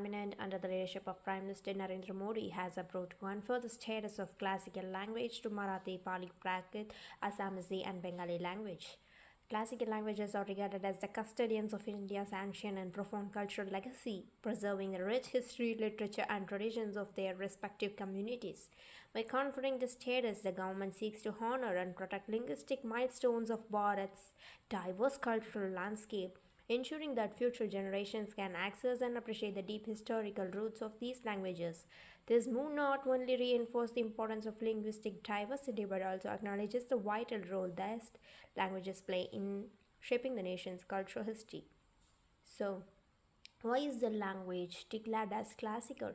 Cabinet, under the leadership of Prime Minister Narendra Modi, has approved to confer the status of classical language to Marathi, Pali, Prakrit, Assamese, and Bengali language. Classical languages are regarded as the custodians of India's ancient and profound cultural legacy, preserving the rich history, literature, and traditions of their respective communities. By conferring this status, the government seeks to honor and protect linguistic milestones of Bharat's diverse cultural landscape, ensuring that future generations can access and appreciate the deep historical roots of these languages. This move not only reinforces the importance of linguistic diversity but also acknowledges the vital role these languages play in shaping the nation's cultural history. So, why is the language declared as classical?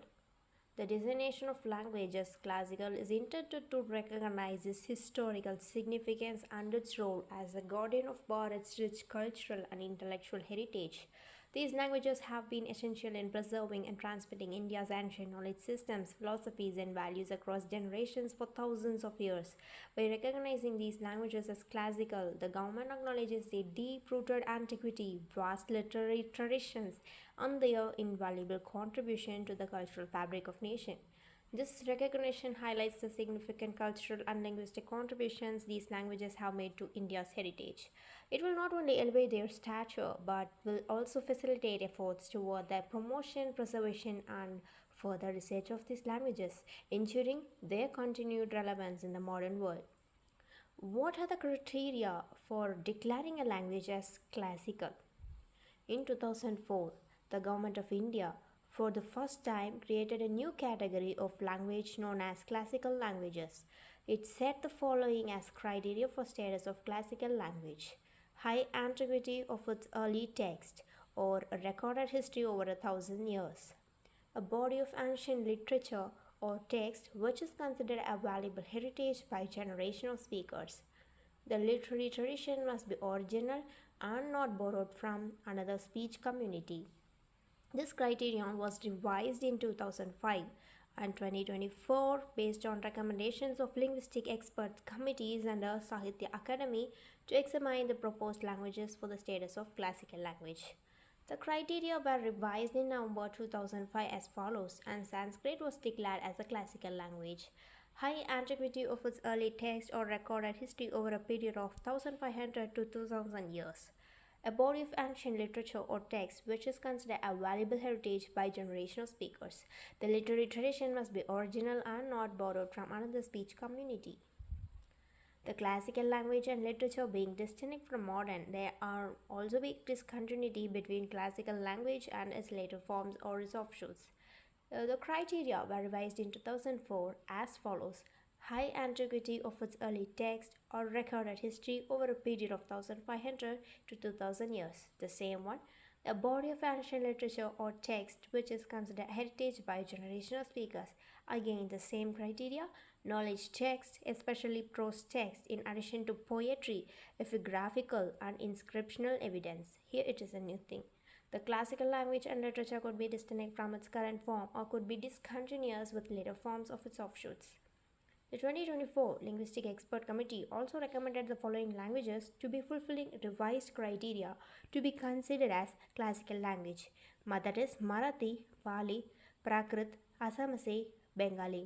The designation of language as classical is intended to recognize its historical significance and its role as a guardian of Bharat's rich cultural and intellectual heritage. These languages have been essential in preserving and transmitting India's ancient knowledge systems, philosophies, and values across generations for thousands of years. By recognizing these languages as classical, the government acknowledges their deep rooted antiquity, vast literary traditions, and their invaluable contribution to the cultural fabric of nation. This recognition highlights the significant cultural and linguistic contributions these languages have made to India's heritage. It will not only elevate their stature but will also facilitate efforts toward their promotion, preservation, and further research of these languages, ensuring their continued relevance in the modern world. What are the criteria for declaring a language as classical? In 2004, the Government of India for the first time created a new category of language known as classical languages. It set the following as criteria for status of classical language: high antiquity of its early text or a recorded history over 1,000 years, a body of ancient literature or text which is considered a valuable heritage by generation of speakers. The literary tradition must be original and not borrowed from another speech community. This criterion was revised in 2005 and 2024 based on recommendations of linguistic expert committees and a Sahitya Academy to examine the proposed languages for the status of classical language. The criteria were revised in November 2005 as follows, and Sanskrit was declared as a classical language. High antiquity of its early text or recorded history over a period of 1500 to 2000 years. A body of ancient literature or text which is considered a valuable heritage by generational speakers. The literary tradition must be original and not borrowed from another speech community. The classical language and literature being distinct from modern, there are also big discontinuity between classical language and its later forms or its offshoots. The criteria were revised in 2004 as follows: high antiquity of its early text or recorded history over a period of 1500 to 2000 years. The same one, a body of ancient literature or text which is considered heritage by generational speakers. Again, the same criteria: knowledge text, especially prose text, in addition to poetry, epigraphical, and inscriptional evidence. Here it is a new thing. The classical language and literature could be distinct from its current form or could be discontinuous with later forms of its offshoots. The 2024 Linguistic Expert Committee also recommended the following languages to be fulfilling revised criteria to be considered as classical language. That is Marathi, Pali, Prakrit, Assamese, Bengali.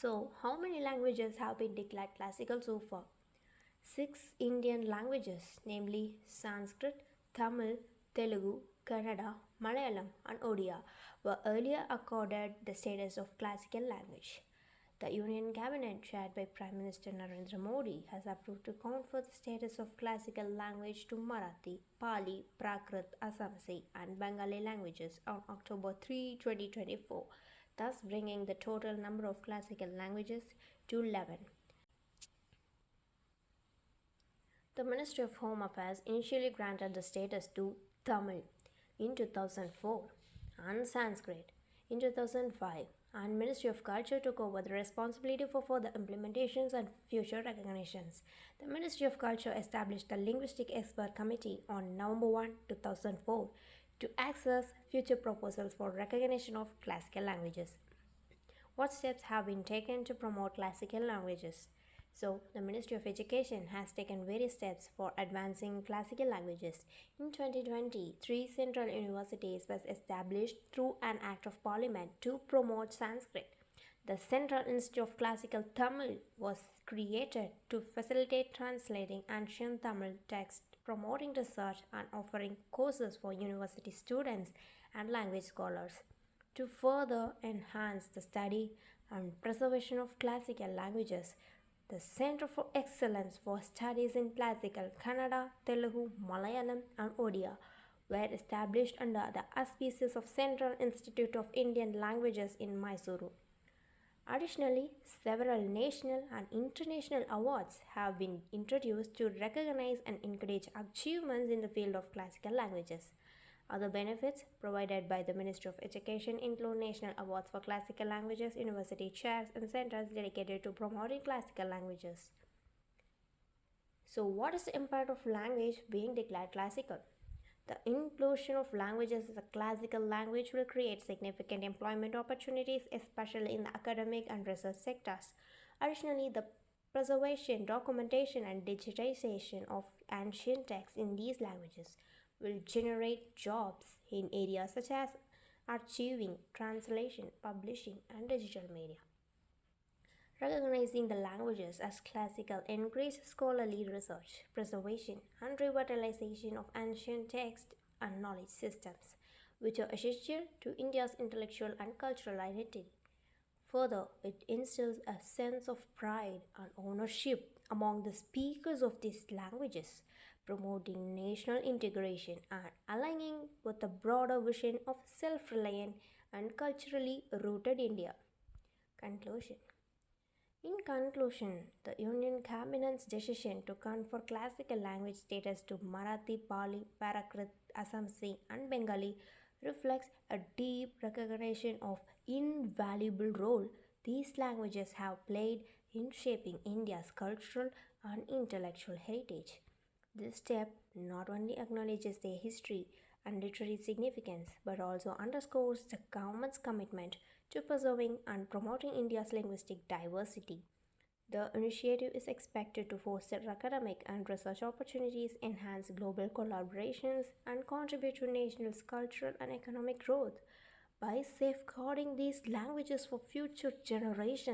So, how many languages have been declared classical so far? 6 Indian languages, namely Sanskrit, Tamil, Telugu, Kannada, Malayalam, and Odia, were earlier accorded the status of classical language. The Union Cabinet, chaired by Prime Minister Narendra Modi, has approved to confer the status of classical language to Marathi, Pali, Prakrit, Assamese, and Bengali languages on October 3, 2024, thus bringing the total number of classical languages to 11. The Ministry of Home Affairs initially granted the status to Tamil in 2004 and Sanskrit in 2005, and Ministry of Culture took over the responsibility for further implementations and future recognitions. The Ministry of Culture established the Linguistic Expert Committee on November 1, 2004 to access future proposals for recognition of classical languages. What steps have been taken to promote classical languages? So, the Ministry of Education has taken various steps for advancing classical languages. In 2020, three central universities were established through an act of parliament to promote Sanskrit. The Central Institute of Classical Tamil was created to facilitate translating ancient Tamil texts, promoting research, and offering courses for university students and language scholars. To further enhance the study and preservation of classical languages, the Center for Excellence for Studies in Classical Kannada, Telugu, Malayalam, and Odia were established under the auspices of Central Institute of Indian Languages in Mysuru. Additionally, several national and international awards have been introduced to recognize and encourage achievements in the field of classical languages. Other benefits provided by the Ministry of Education include national awards for classical languages, university chairs, and centers dedicated to promoting classical languages. So, what is the impact of language being declared classical? The inclusion of languages as a classical language will create significant employment opportunities, especially in the academic and research sectors. Additionally, the preservation, documentation, and digitization of ancient texts in these languages will generate jobs in areas such as archiving, translation, publishing, and digital media. Recognizing the languages as classical encourages scholarly research, preservation, and revitalization of ancient texts and knowledge systems, which are essential to India's intellectual and cultural identity. Further, it instills a sense of pride and ownership among the speakers of these languages, promoting national integration and aligning with the broader vision of self reliant and culturally rooted India. Conclusion. In conclusion, the Union Cabinet's decision to confer classical language status to Marathi, Pali, Prakrit, Assamese, and Bengali reflects a deep recognition of invaluable role these languages have played in shaping India's cultural and intellectual heritage. This step not only acknowledges their history and literary significance but also underscores the government's commitment to preserving and promoting India's linguistic diversity. The initiative is expected to foster academic and research opportunities, enhance global collaborations, and contribute to nation's cultural and economic growth. By safeguarding these languages for future generations,